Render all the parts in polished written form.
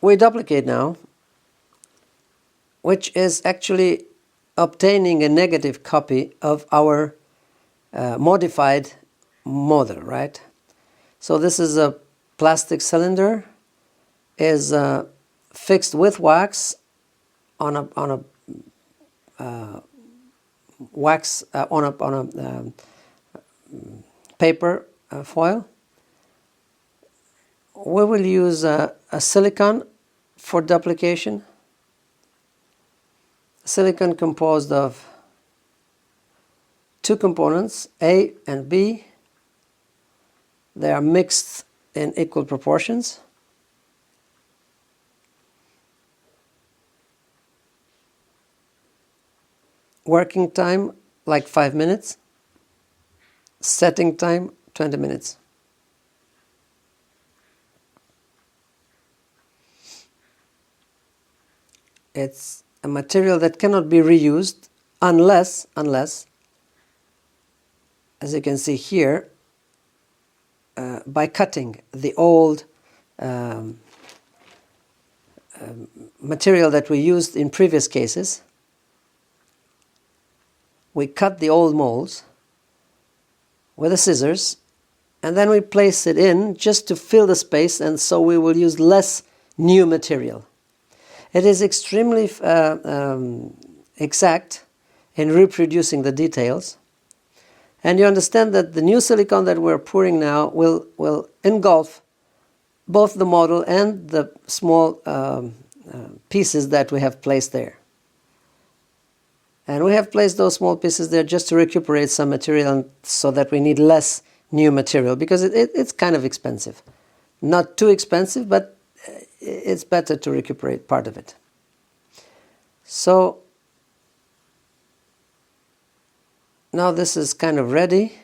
we duplicate now, which is actually obtaining a negative copy of our modified model, right? So this is a plastic cylinder, is fixed with wax on a wax on a paper foil. We will use a silicon for duplication. Silicon composed of two components, A and B. They are mixed in equal proportions. Working time like 5 minutes. Setting time 20 minutes. It's a material that cannot be reused unless, as you can see here, by cutting the old material that we used in previous cases. We cut the old molds with the scissors, and then we place it in just to fill the space, and so we will use less new material. It is extremely exact in reproducing the details, and you understand that the new silicone that we're pouring now will engulf both the model and the small pieces that we have placed there. And we have placed those small pieces there just to recuperate some material, so that we need less new material, because it's kind of expensive. Not too expensive, but it's better to recuperate part of it. So now this is kind of ready.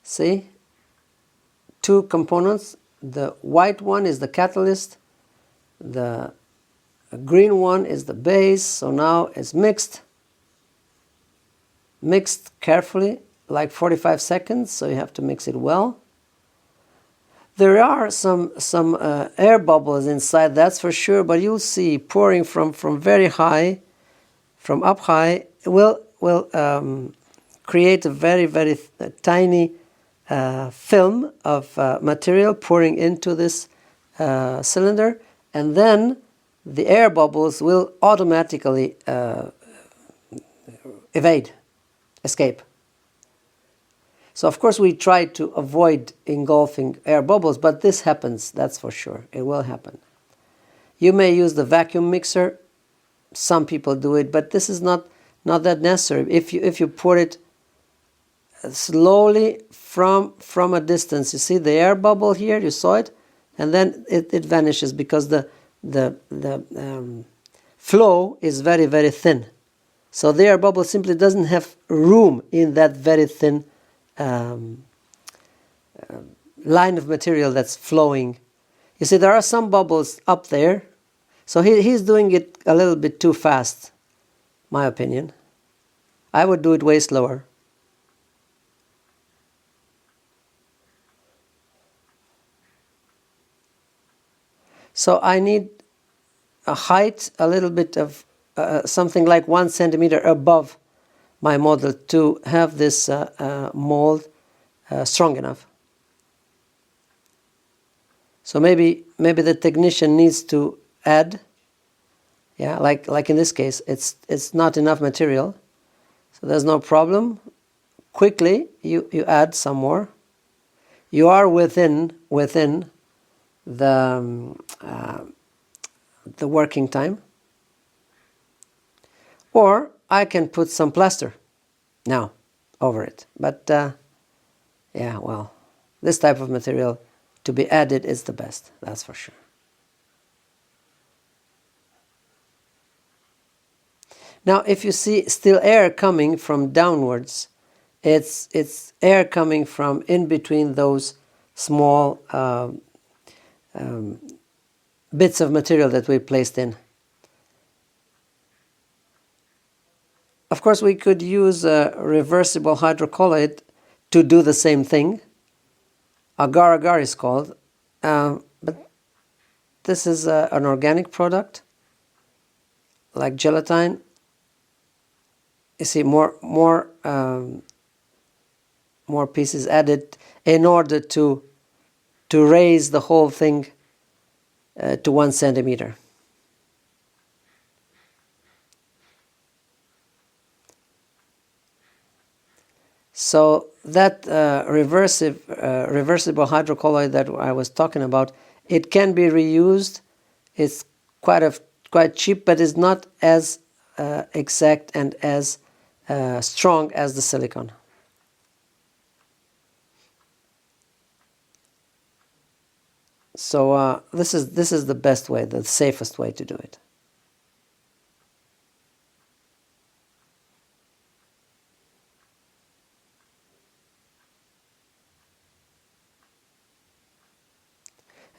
See? Two components. The white one is the catalyst. The green one is the base. So now it's mixed. Mixed carefully, like 45 seconds, so you have to mix it well. There are some air bubbles inside, that's for sure, but you'll see pouring from very high, from up high, will create a very tiny film of material pouring into this cylinder, and then the air bubbles will automatically escape. So of course we try to avoid engulfing air bubbles, but this happens, that's for sure. It will happen. You may use the vacuum mixer. Some people do it, but this is not that necessary. If you pour it slowly from a distance, you see the air bubble here, you saw it, and then it vanishes, because the flow is very thin. So the air bubble simply doesn't have room in that very thin line of material that's flowing. You see, there are some bubbles up there, so he's doing it a little bit too fast, my opinion. I would do it way slower. So I need a height a little bit of something like 1 centimeter above my model to have this mold strong enough. So maybe the technician needs to add, like in this case, it's not enough material, so there's no problem. Quickly you add some more. You are within the working time. Or I can put some plaster now over it. But well, this type of material to be added is the best, that's for sure. Now if you see still air coming from downwards, it's air coming from in between those small bits of material that we placed in. Of course, we could use a reversible hydrocolloid to do the same thing. Agar-agar is called, but this is an organic product like gelatin. You see more pieces added in order to raise the whole thing to 1 centimeter. So that reversible hydrocolloid that I was talking about, it can be reused. It's quite cheap, but it's not as exact and as strong as the silicone. So this is the best way, the safest way to do it.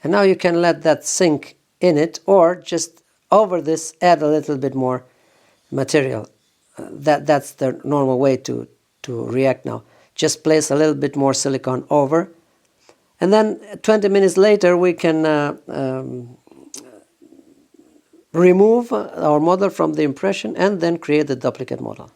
And now you can let that sink in it, or just over this add a little bit more material. That's the normal way to react now. Just place a little bit more silicone over, and then 20 minutes later we can remove our model from the impression and then create the duplicate model.